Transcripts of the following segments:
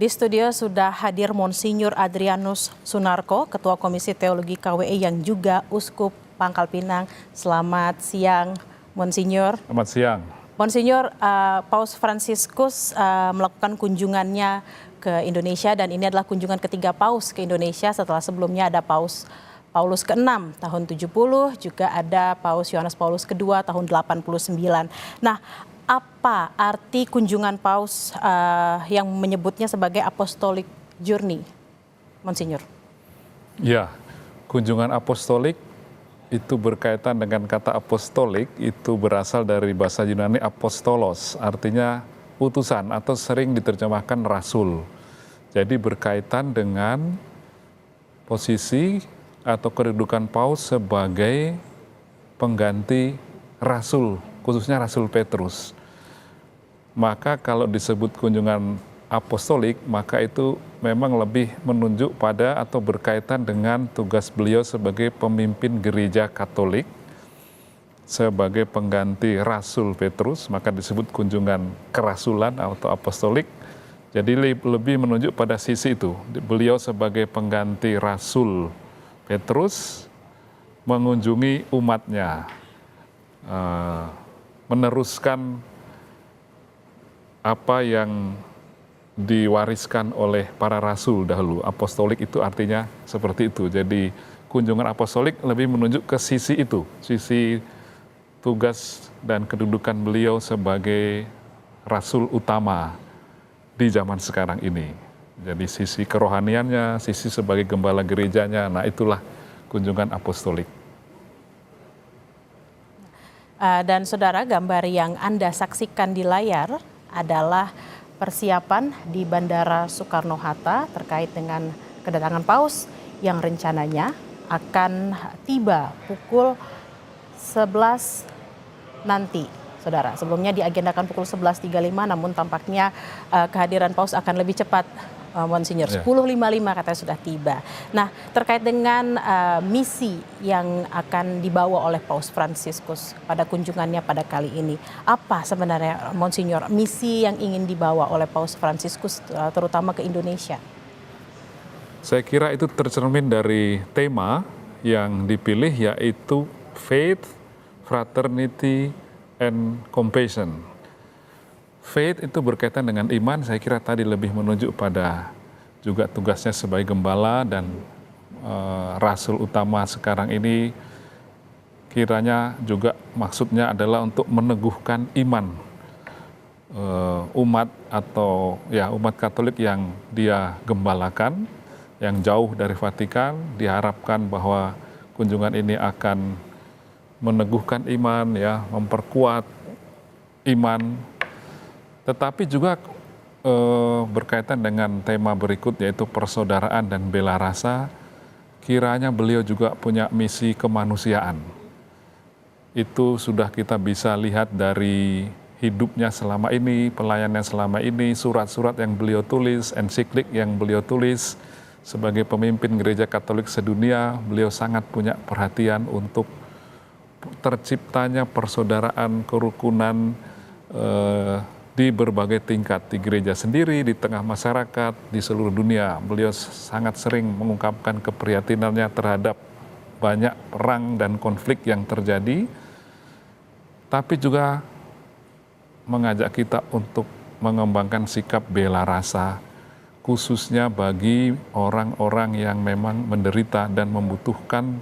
Di studio sudah hadir Monsinyur Adrianus Sunarko, Ketua Komisi Teologi KWI yang juga Uskup Pangkal Pinang. Selamat siang, Monsinyur. Selamat siang. Monsinyur, Paus Fransiskus melakukan kunjungannya ke Indonesia dan ini adalah kunjungan ketiga Paus ke Indonesia setelah sebelumnya ada Paus Paulus ke-6 tahun 70, juga ada Paus Yohanes Paulus kedua tahun 89. Nah, apa arti kunjungan Paus yang menyebutnya sebagai apostolic journey, Monsinyur? Ya, kunjungan apostolik itu berkaitan dengan kata apostolik, itu berasal dari bahasa Yunani apostolos, artinya utusan atau sering diterjemahkan rasul. Jadi berkaitan dengan posisi atau kedudukan Paus sebagai pengganti rasul, khususnya Rasul Petrus. Maka kalau disebut kunjungan apostolik, maka itu memang lebih menunjuk pada atau berkaitan dengan tugas beliau sebagai pemimpin gereja Katolik, sebagai pengganti Rasul Petrus, maka disebut kunjungan kerasulan atau apostolik. Jadi lebih menunjuk pada sisi itu, beliau sebagai pengganti Rasul Petrus mengunjungi umatnya, meneruskan apa yang diwariskan oleh para rasul dahulu. Apostolik itu artinya seperti itu. Jadi kunjungan apostolik lebih menunjuk ke sisi itu, sisi tugas dan kedudukan beliau sebagai rasul utama di zaman sekarang ini. Jadi sisi kerohaniannya, sisi sebagai gembala gerejanya, nah itulah kunjungan apostolik. Dan saudara, gambar yang Anda saksikan di layar adalah persiapan di Bandara Soekarno-Hatta terkait dengan kedatangan Paus yang rencananya akan tiba pukul 11 nanti. Saudara, sebelumnya diagendakan pukul 11.35, namun tampaknya kehadiran Paus akan lebih cepat, Monsinyur. 10.55 katanya sudah tiba. Nah, terkait dengan misi yang akan dibawa oleh Paus Fransiskus pada kunjungannya pada kali ini, apa sebenarnya, Monsinyur, misi yang ingin dibawa oleh Paus Fransiskus terutama ke Indonesia? Saya kira itu tercermin dari tema yang dipilih, yaitu Faith, Fraternity, and Compassion. Faith itu berkaitan dengan iman, saya kira tadi lebih menunjuk pada juga tugasnya sebagai gembala dan rasul utama sekarang ini, kiranya juga maksudnya adalah untuk meneguhkan iman umat atau ya umat Katolik yang dia gembalakan, yang jauh dari Vatikan. Diharapkan bahwa kunjungan ini akan meneguhkan iman, ya, memperkuat iman, tetapi juga berkaitan dengan tema berikut, yaitu persaudaraan dan bela rasa. Kiranya beliau juga punya misi kemanusiaan. Itu sudah kita bisa lihat dari hidupnya selama ini, pelayanannya selama ini, surat-surat yang beliau tulis, ensiklik yang beliau tulis. Sebagai pemimpin gereja Katolik sedunia, beliau sangat punya perhatian untuk terciptanya persaudaraan, kerukunan di berbagai tingkat, di gereja sendiri, di tengah masyarakat, di seluruh dunia. Beliau sangat sering mengungkapkan keprihatinannya terhadap banyak perang dan konflik yang terjadi, tapi juga mengajak kita untuk mengembangkan sikap bela rasa, khususnya bagi orang-orang yang memang menderita dan membutuhkan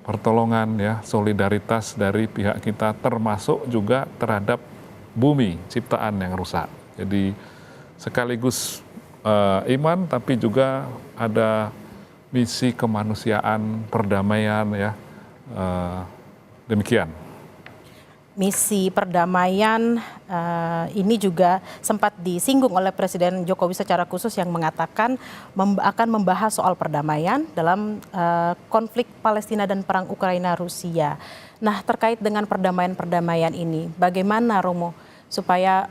pertolongan, ya, solidaritas dari pihak kita, termasuk juga terhadap bumi ciptaan yang rusak. Jadi sekaligus iman, tapi juga ada misi kemanusiaan, perdamaian, ya, demikian. Misi perdamaian ini juga sempat disinggung oleh Presiden Jokowi secara khusus yang mengatakan akan membahas soal perdamaian dalam konflik Palestina dan perang Ukraina-Rusia. Nah, terkait dengan perdamaian ini, bagaimana, Romo, supaya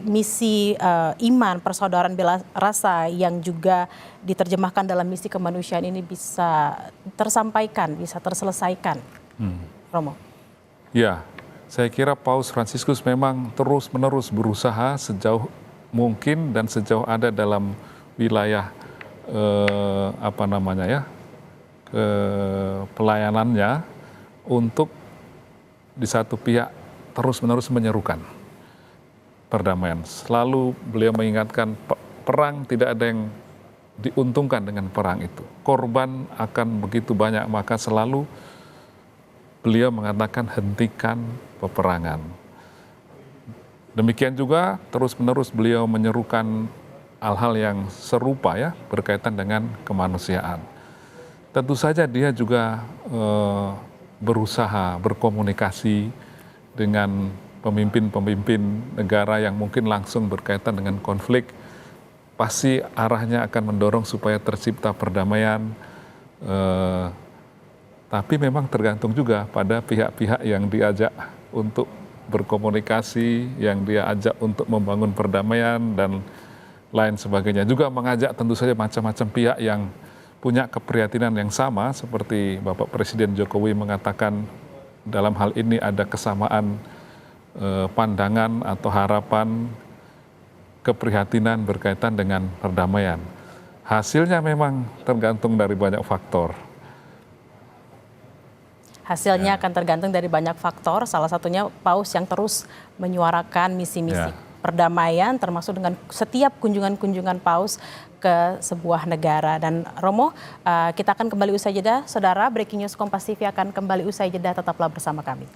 misi iman, persaudaraan bela rasa yang juga diterjemahkan dalam misi kemanusiaan ini bisa tersampaikan, bisa terselesaikan, Romo? Ya, saya kira Paus Fransiskus memang terus-menerus berusaha sejauh mungkin dan sejauh ada dalam wilayah pelayanannya untuk di satu pihak terus-menerus menyerukan perdamaian. Selalu beliau mengingatkan perang tidak ada yang diuntungkan dengan perang itu. Korban akan begitu banyak, maka selalu beliau mengatakan hentikan peperangan. Demikian juga terus-menerus beliau menyerukan hal-hal yang serupa ya berkaitan dengan kemanusiaan. Tentu saja dia juga berusaha berkomunikasi dengan pemimpin-pemimpin negara yang mungkin langsung berkaitan dengan konflik. Pasti arahnya akan mendorong supaya tercipta perdamaian. Tapi memang tergantung juga pada pihak-pihak yang diajak untuk berkomunikasi, yang dia ajak untuk membangun perdamaian dan lain sebagainya. Juga mengajak tentu saja macam-macam pihak yang punya keprihatinan yang sama, seperti Bapak Presiden Jokowi mengatakan dalam hal ini ada kesamaan pandangan atau harapan, keprihatinan berkaitan dengan perdamaian. Hasilnya memang tergantung dari banyak faktor. Hasilnya akan tergantung dari banyak faktor, salah satunya Paus yang terus menyuarakan misi-misi perdamaian, termasuk dengan setiap kunjungan-kunjungan Paus ke sebuah negara. Dan Romo, kita akan kembali usai jeda. Saudara, Breaking News Kompas TV akan kembali usai jeda, tetaplah bersama kami.